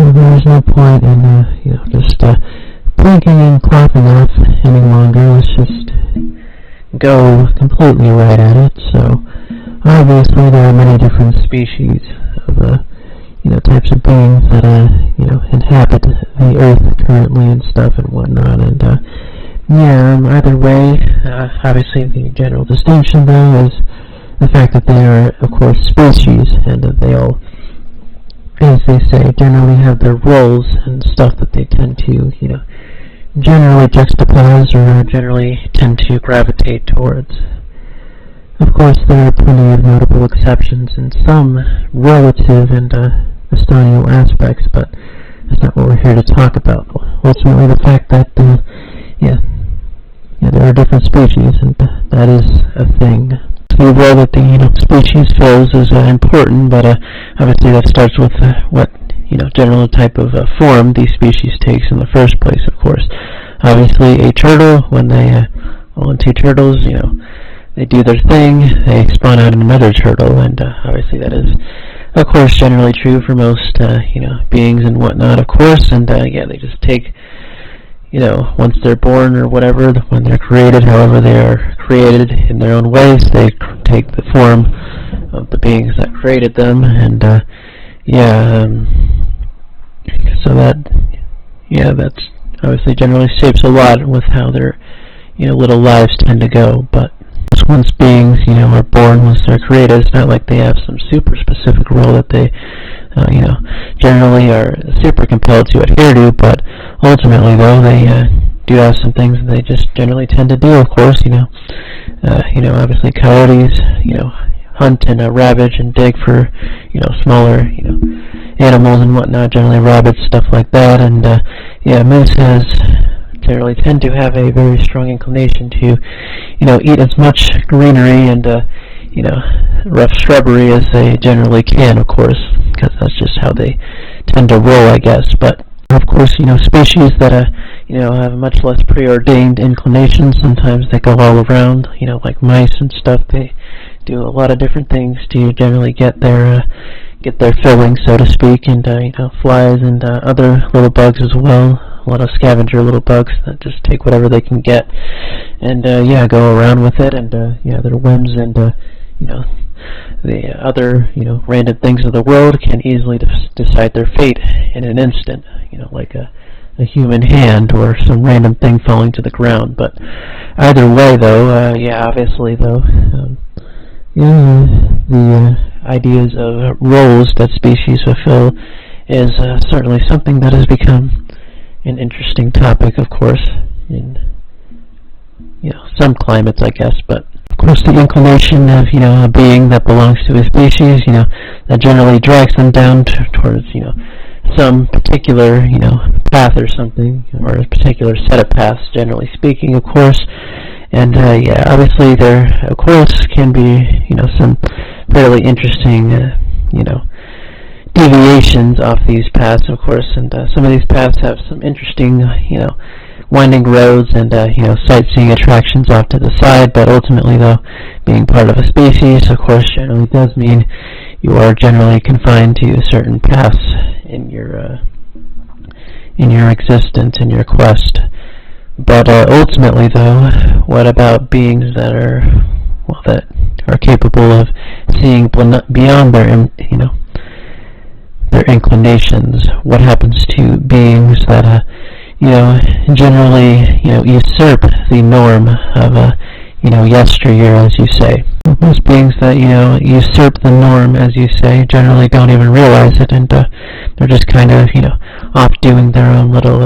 there's no point in, just blinking and clapping off any longer. Let's just go completely right at it. So, obviously, there are many different species of, types of beings that, inhabit the Earth currently and stuff and whatnot. And, either way, obviously, the general distinction, though, is the fact that they are, of course, species, and that they all, as they say, generally have their roles and stuff that they tend to, generally juxtapose or generally tend to gravitate towards. Of course, there are plenty of notable exceptions in some relative and Estonian aspects, but that's not what we're here to talk about. Ultimately, the fact that, there are different species, and that is a thing. The role that the species fills is important, but obviously that starts with what general type of form these species takes in the first place. Of course, obviously a turtle, when they two turtles, they do their thing, they spawn out another turtle, and obviously that is, of course, generally true for most beings and whatnot, of course, and they just take. Once they're born or whatever, when they're created, however they are created in their own ways, they take the form of the beings that created them, and so that's obviously generally shapes a lot with how their little lives tend to go. But once beings are born, once they're created, it's not like they have some super specific role that they generally are super compelled to adhere to, but ultimately, though, they do have some things that they just generally tend to do, of course, obviously coyotes, hunt and ravage and dig for, smaller, animals and whatnot, generally rabbits, stuff like that, and, mooses generally tend to have a very strong inclination to, eat as much greenery and, rough shrubbery as they generally can, of course, because that's just how they tend to roll, I guess. But of course, species that have much less preordained inclinations, sometimes they go all around, like mice and stuff. They do a lot of different things to generally get their filling, so to speak, and flies and other little bugs as well. A lot of scavenger little bugs that just take whatever they can get and go around with it, and their whims and the other random things of the world can easily decide their fate in an instant, like a human hand or some random thing falling to the ground. But either way, though, obviously, though, the ideas of roles that species fulfill is certainly something that has become an interesting topic, of course, in some climates, I guess. But of course, the inclination of a being that belongs to a species, that generally drags them down towards some particular path or something, or a particular set of paths, generally speaking, of course. And obviously there, of course, can be some fairly interesting deviations off these paths, of course, and some of these paths have some interesting, winding roads and, sightseeing attractions off to the side, but ultimately, though, being part of a species, of course, generally does mean you are generally confined to certain paths in your existence, in your quest. But ultimately, though, what about beings that are capable of seeing beyond their, their inclinations? What happens to beings that, generally, usurp the norm of, yesteryear, as you say? Those beings that, usurp the norm, as you say, generally don't even realize it, and they're just kind of, off doing their own little,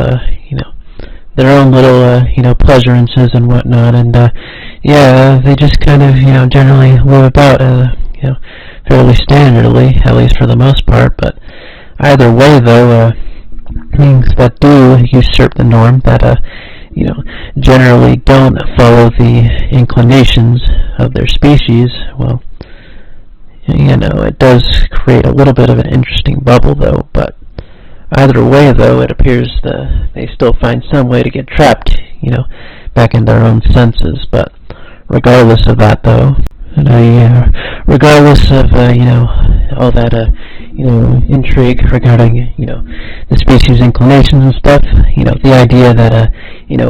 pleasurances and whatnot, and, they just kind of, generally live about, fairly standardly, at least for the most part. But either way, though, beings that do usurp the norm, that, generally don't follow the inclinations of their species, well, it does create a little bit of an interesting bubble, though. But either way, though, it appears that they still find some way to get trapped, back in their own senses. But regardless of that, though, and regardless of all that intrigue regarding the species inclinations and stuff. The idea that a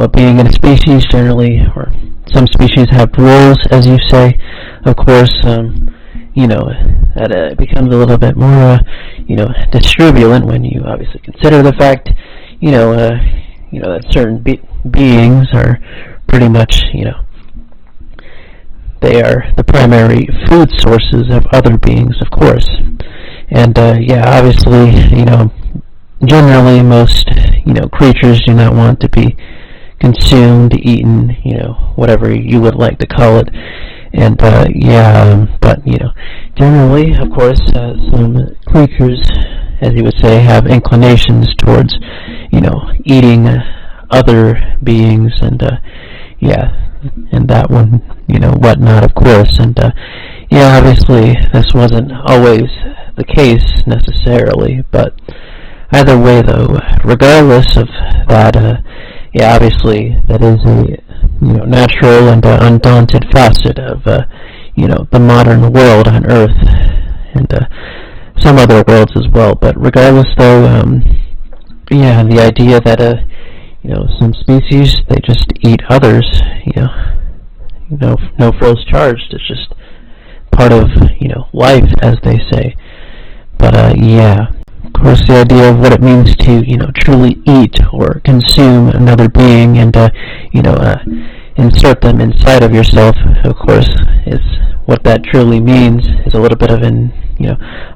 being in a species generally, or some species have roles, as you say. Of course, that it becomes a little bit more, distribulent when you obviously consider the fact, that certain beings are pretty much, they are the primary food sources of other beings, of course. And obviously, generally most, creatures do not want to be consumed, eaten, whatever you would like to call it. And but generally, of course, some creatures, as you would say, have inclinations towards, eating other beings, and and that one, whatnot, of course. And obviously, this wasn't always the case necessarily, but either way, though, regardless of that, obviously, that is a natural and undaunted facet of the modern world on Earth, and some other worlds as well. But regardless, though, the idea that some species, they just eat others, no frills charged. It's just part of life, as they say. But of course, the idea of what it means to truly eat or consume another being and insert them inside of yourself, of course, is what that truly means. Is a little bit of an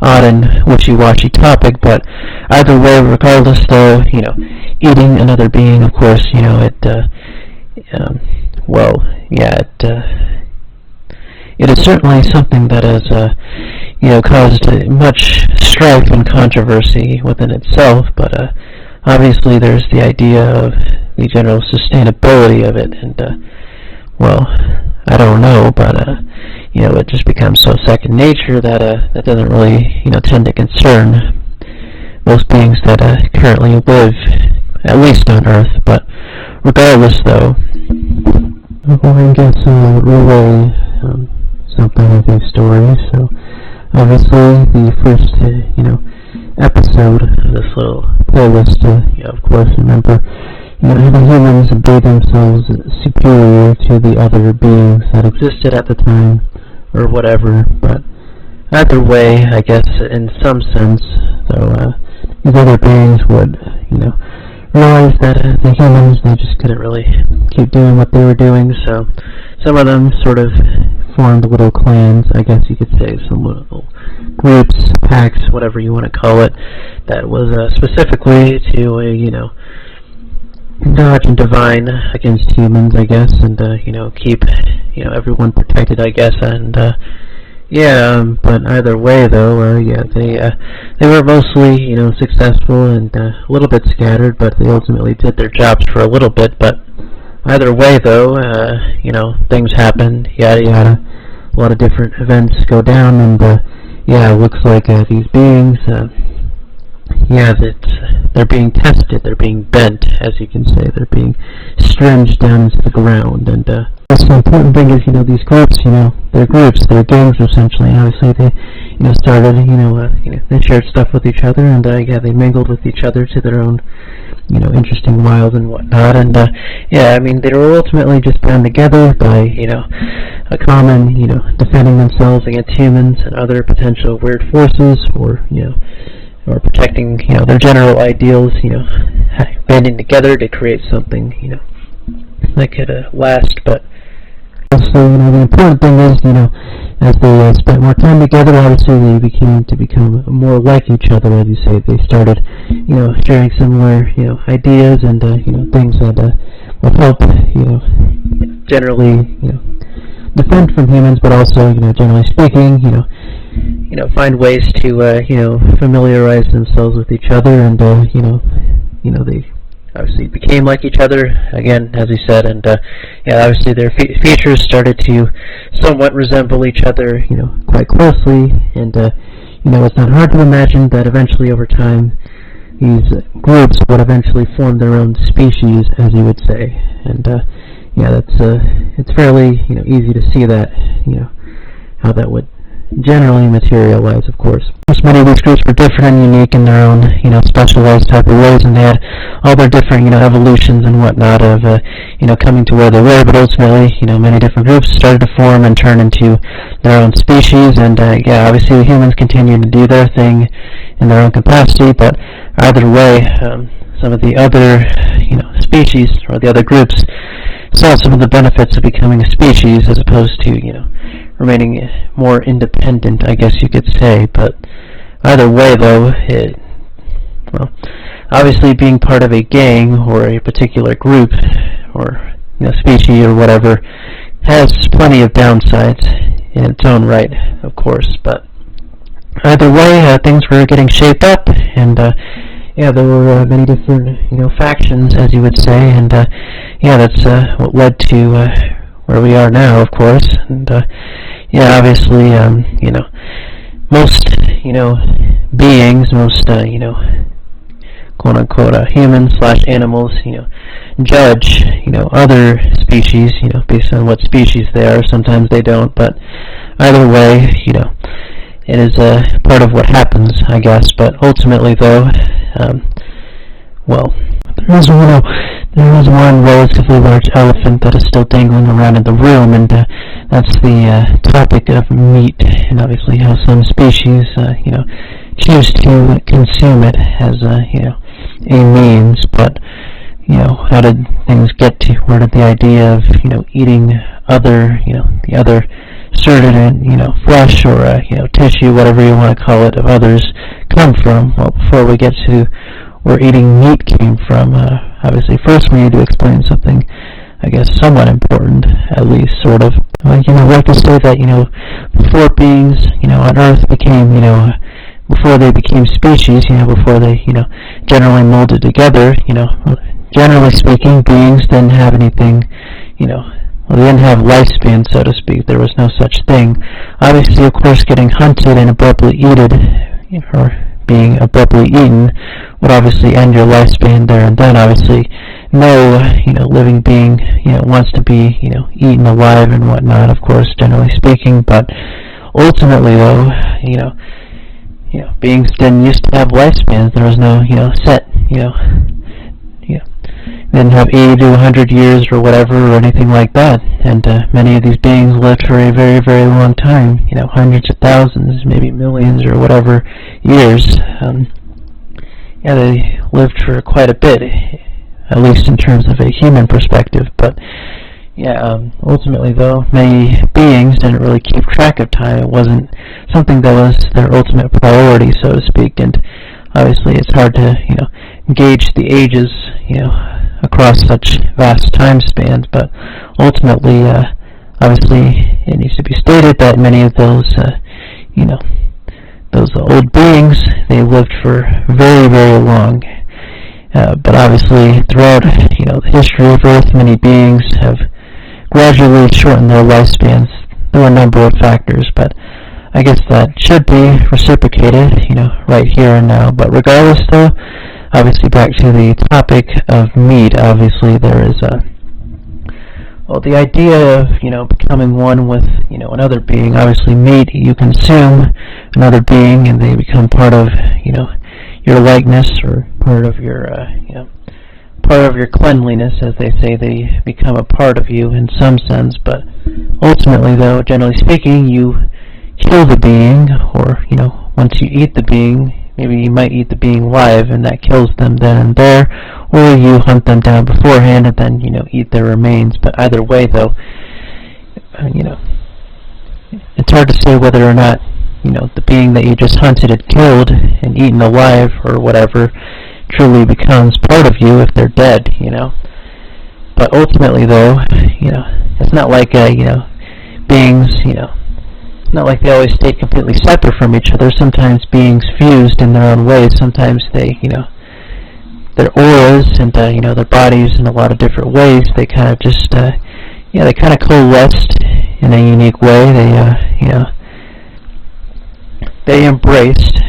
odd and wishy-washy topic, but either way, regardless, though, eating another being, of course, it is certainly something that has caused much strife and controversy within itself, but obviously there's the idea of the general sustainability of it, and I don't know, but it just becomes so second nature that that doesn't really tend to concern most beings that currently live, at least on Earth. But regardless, though, I'll go ahead and get some relay something of these stories. So obviously the first episode of this little playlist, of course, remember, the humans made themselves superior to the other beings that existed at the time, or whatever. But either way, I guess in some sense, though, these other beings would, realize that the humans, they just couldn't really keep doing what they were doing, so some of them sort of formed little clans, I guess you could say, some little groups, packs, whatever you want to call it, that was specifically to, dodge and divine against humans, I guess, and, keep, everyone protected, I guess, and, but either way, though, they were mostly, successful and a little bit scattered, but they ultimately did their jobs for a little bit. But either way, though, things happen, yada yada, a lot of different events go down, and it looks like these beings, they're being tested, they're being bent, as you can say, they're being stringed down into the ground, and that's the important thing is, these groups, they're groups, they're gangs essentially, and obviously they, started, they shared stuff with each other, and they mingled with each other to their own, interesting wiles and whatnot, and they were ultimately just bound together by, a common, defending themselves against humans and other potential weird forces, or, or protecting, their general ideals, banding together to create something, that could last. But also, the important thing is, as they spent more time together, obviously they become more like each other, as you say. They started, sharing similar, ideas and, things that will help, generally, defend from humans, but also, generally speaking, find ways to, familiarize themselves with each other, and, they obviously became like each other, again, as we said, and, obviously their features started to somewhat resemble each other, quite closely, and, it's not hard to imagine that eventually over time these groups would eventually form their own species, as you would say, and, it's fairly, easy to see that, how that would generally materialize, of course. Many of these groups were different and unique in their own, specialized type of ways, and they had all their different, evolutions and whatnot of, coming to where they were. But ultimately, many different groups started to form and turn into their own species. And obviously, the humans continue to do their thing in their own capacity. But either way, some of the other, species or the other groups saw some of the benefits of becoming a species as opposed to, remaining more independent, I guess you could say. But either way, though, obviously being part of a gang or a particular group or species or whatever has plenty of downsides in its own right, of course. But either way, things were getting shaped up, and there were many different factions, as you would say, and that's what led to where we are now, of course. And obviously, most beings, most quote unquote humans / animals, judge other species, based on what species they are. Sometimes they don't, but either way, it is part of what happens, I guess. But ultimately, though, there is one relatively large elephant that is still dangling around in the room, and that's the topic of meat, and obviously how some species, choose to consume it as a means. But how did things get to? Where did the idea of eating other, the other certain, flesh or tissue, whatever you want to call it, of others come from? Well, before we get to where eating meat came from, obviously first we need to explain something, I guess, somewhat important, at least, sort of. We have to say that, before beings, on Earth became, before they became species, before they, generally molded together, generally speaking, beings didn't have anything, they didn't have lifespan, so to speak. There was no such thing. Obviously, of course, getting hunted and abruptly eaten, or being abruptly eaten, would obviously end your lifespan there and then. Obviously, no, living being, wants to be, eaten alive and whatnot, of course, generally speaking. But ultimately, though, beings didn't used to have lifespans. There was no, set, didn't have 80 to 100 years or whatever or anything like that. And many of these beings lived for a very, very long time, hundreds of thousands, maybe millions or whatever years. They lived for quite a bit, at least in terms of a human perspective. But ultimately, though, many beings didn't really keep track of time. It wasn't something that was their ultimate priority, so to speak. And obviously, it's hard to, gauge the ages, across such vast time spans. But ultimately, obviously, it needs to be stated that many of those, those old beings, they lived for very, very long. But obviously, throughout, the history of Earth, many beings have gradually shortened their lifespans through a number of factors. But I guess that should be reciprocated, right here and now. But regardless, though, obviously back to the topic of meat, obviously there is the idea of, becoming one with, another being. Obviously meat, you consume another being and they become part of, your likeness, or part of your, part of your cleanliness, as they say. They become a part of you in some sense. But ultimately, though, generally speaking, you kill the being, or, once you eat the being, maybe you might eat the being live, and that kills them then and there, or you hunt them down beforehand and then, eat their remains. But either way, though, it's hard to say whether or not, the being that you just hunted and killed and eaten alive or whatever truly becomes part of you if they're dead, But ultimately, though, it's not like, beings, it's not like they always stay completely separate from each other. Sometimes beings fused in their own ways. Sometimes they, their auras and, their bodies in a lot of different ways, they kind of just, they kind of coalesced in a unique way. They, they embraced,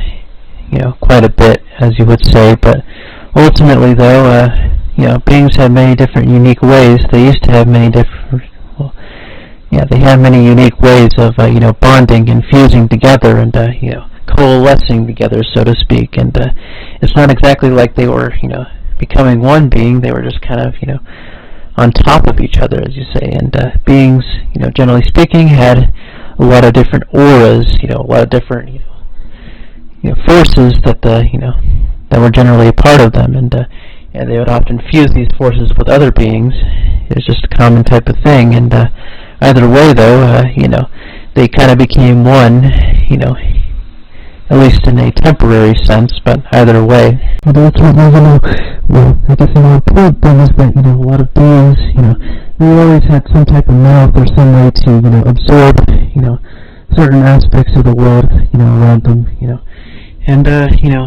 quite a bit, as you would say. But ultimately, though, beings have many different unique ways. They used to have many different, yeah, they have many unique ways of, bonding and fusing together and, coalescing together, so to speak. And it's not exactly like they were, becoming one being. They were just kind of, on top of each other, as you say. And beings, generally speaking, had a lot of different auras, a lot of different, forces that, that were generally a part of them. And yeah, they would often fuse these forces with other beings. It was just a common type of thing. And either way, though, they kind of became one, at least in a temporary sense, but either way. But ultimately, well, I guess the more important thing is that, a lot of beings, they always had some type of mouth or some way to, absorb, certain aspects of the world, around them, And,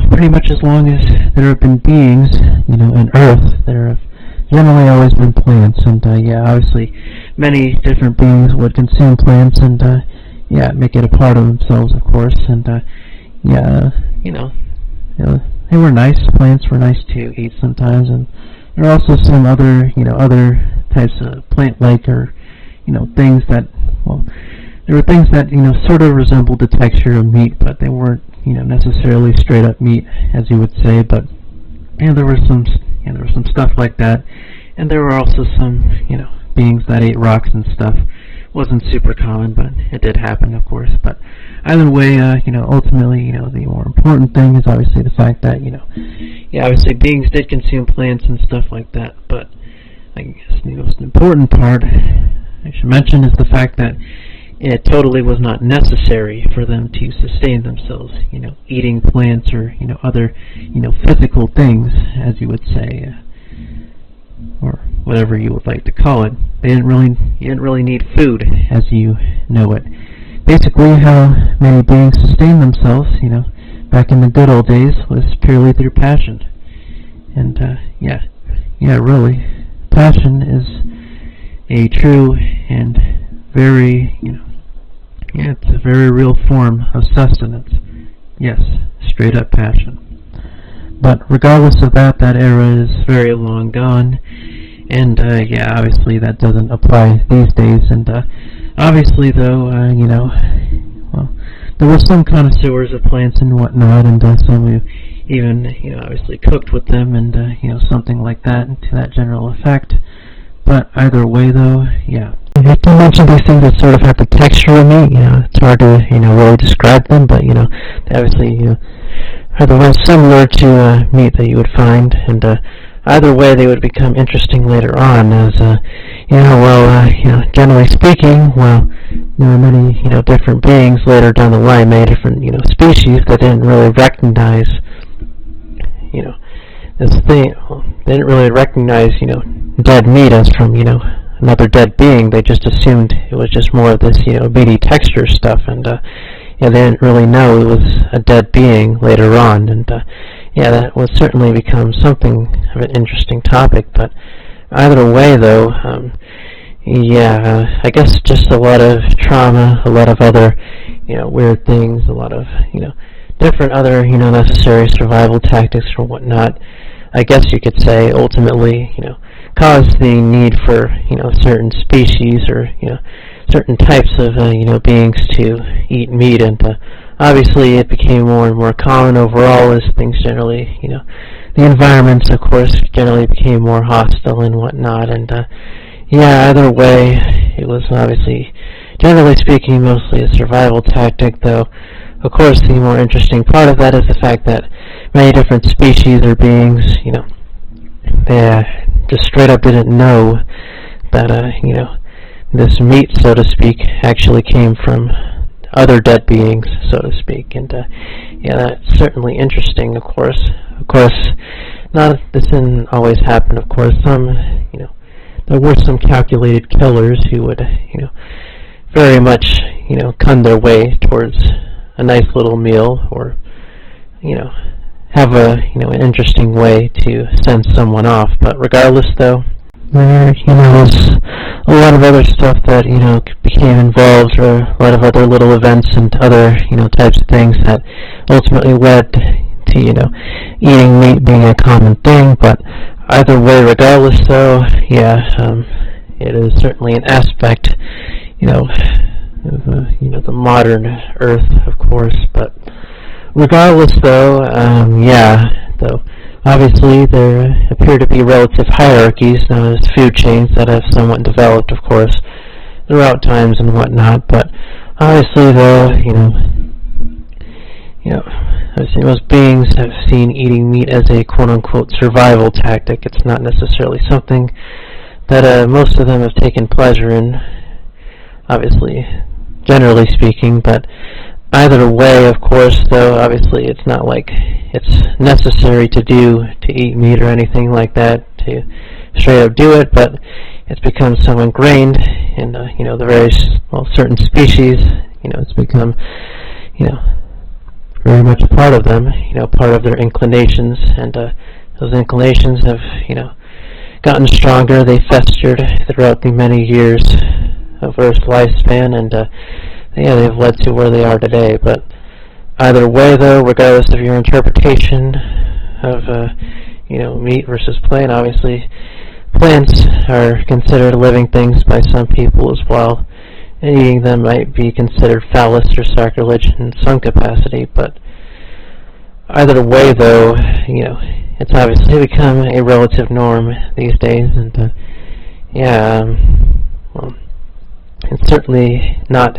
pretty much as long as there have been beings, on Earth, there have generally always been plants. And, yeah, obviously, many different beings would consume plants and, yeah, make it a part of themselves, of course. And, yeah, they were nice. Plants were nice to eat sometimes. And there are also some other, other types of plant-like or, things that, well, there were things that, sort of resembled the texture of meat, but they weren't, necessarily straight up meat, as you would say. But yeah, there was some stuff like that, and there were also some, beings that ate rocks and stuff. Wasn't super common, but it did happen, of course. But either way, ultimately, the more important thing is obviously the fact that, yeah, obviously beings did consume plants and stuff like that. But I guess the most important part I should mention is the fact that it totally was not necessary for them to sustain themselves, eating plants or, other, physical things, as you would say, or whatever you would like to call it. You didn't really need food, as you know it. Basically, how many beings sustained themselves, back in the good old days, was purely through passion. And, yeah, really, passion is a true and very, yeah, it's a very real form of sustenance. Yes, straight up passion. But regardless of that, that era is very long gone. And, yeah, obviously that doesn't apply these days. And, obviously, though, well, there were some connoisseurs of plants and whatnot, and some who even, obviously cooked with them and, something like that, to that general effect. But either way, though, yeah. You have to mention these things that sort of have the texture of meat. It's hard to, really describe them, but, they obviously, are the ones similar to meat that you would find. And either way, they would become interesting later on, as, generally speaking, well, there are many, different beings later down the line, many different, species that didn't really recognize, this thing. Well, they didn't really recognize, dead meat as from, another dead being. They just assumed it was just more of this, meaty texture stuff, and yeah, they didn't really know it was a dead being later on. And yeah, that would certainly become something of an interesting topic. But either way, though, yeah, I guess just a lot of trauma, a lot of other, weird things, a lot of, different other, necessary survival tactics or whatnot. I guess you could say ultimately, caused the need for, certain species or, certain types of, beings to eat meat. And obviously it became more and more common overall as things generally, the environments, of course, generally became more hostile and whatnot. And yeah, either way, it was obviously, generally speaking, mostly a survival tactic, though. Of course, the more interesting part of that is the fact that many different species or beings, they just straight up didn't know that, this meat, so to speak, actually came from other dead beings, so to speak. And, yeah, that's certainly interesting, of course. Of course, this didn't always happen, of course. Some, there were some calculated killers who would, very much, come their way towards a nice little meal, or, have a, an interesting way to send someone off. But regardless, though, there, was a lot of other stuff that, became involved, or a lot of other little events and other, types of things that ultimately led to, eating meat being a common thing. But either way, regardless, though, yeah, it is certainly an aspect, the modern Earth, of course. But regardless, though, though obviously there appear to be relative hierarchies known as food chains that have somewhat developed, of course, throughout times and whatnot. But obviously, though, obviously most beings have seen eating meat as a quote-unquote survival tactic. It's not necessarily something that most of them have taken pleasure in, obviously, generally speaking, but either way, of course, though, obviously it's not like it's necessary to eat meat or anything like that, to straight up do it, but it's become so ingrained in, the various, certain species, it's become, very much a part of them, part of their inclinations, and those inclinations have, gotten stronger. They festered throughout the many years of Earth's lifespan, and they've led to where they are today. But either way, though, regardless of your interpretation of meat versus plant, obviously plants are considered living things by some people as well, and eating them might be considered phallus or sacrilege in some capacity. But either way, though, it's obviously become a relative norm these days, and it's certainly not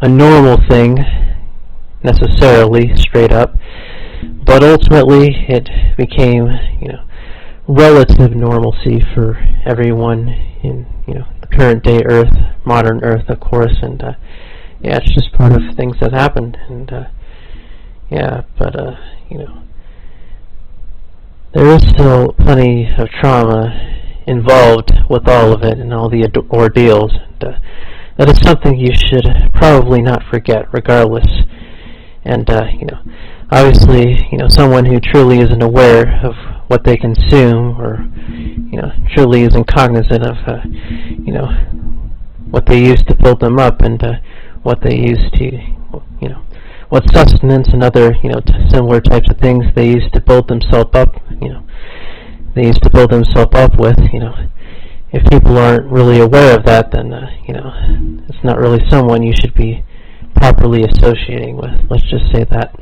a normal thing necessarily, straight up, but ultimately it became, relative normalcy for everyone in, the current day Earth, modern Earth, of course, and it's just part of things that happened, and there is still plenty of trauma involved with all of it and all the ordeals. And, that is something you should probably not forget, regardless. And obviously, someone who truly isn't aware of what they consume, or truly isn't cognizant of, what they use to build them up, and what they use to, what sustenance and other, similar types of things they use to build themselves up, with, if people aren't really aware of that, then, it's not really someone you should be properly associating with. Let's just say that.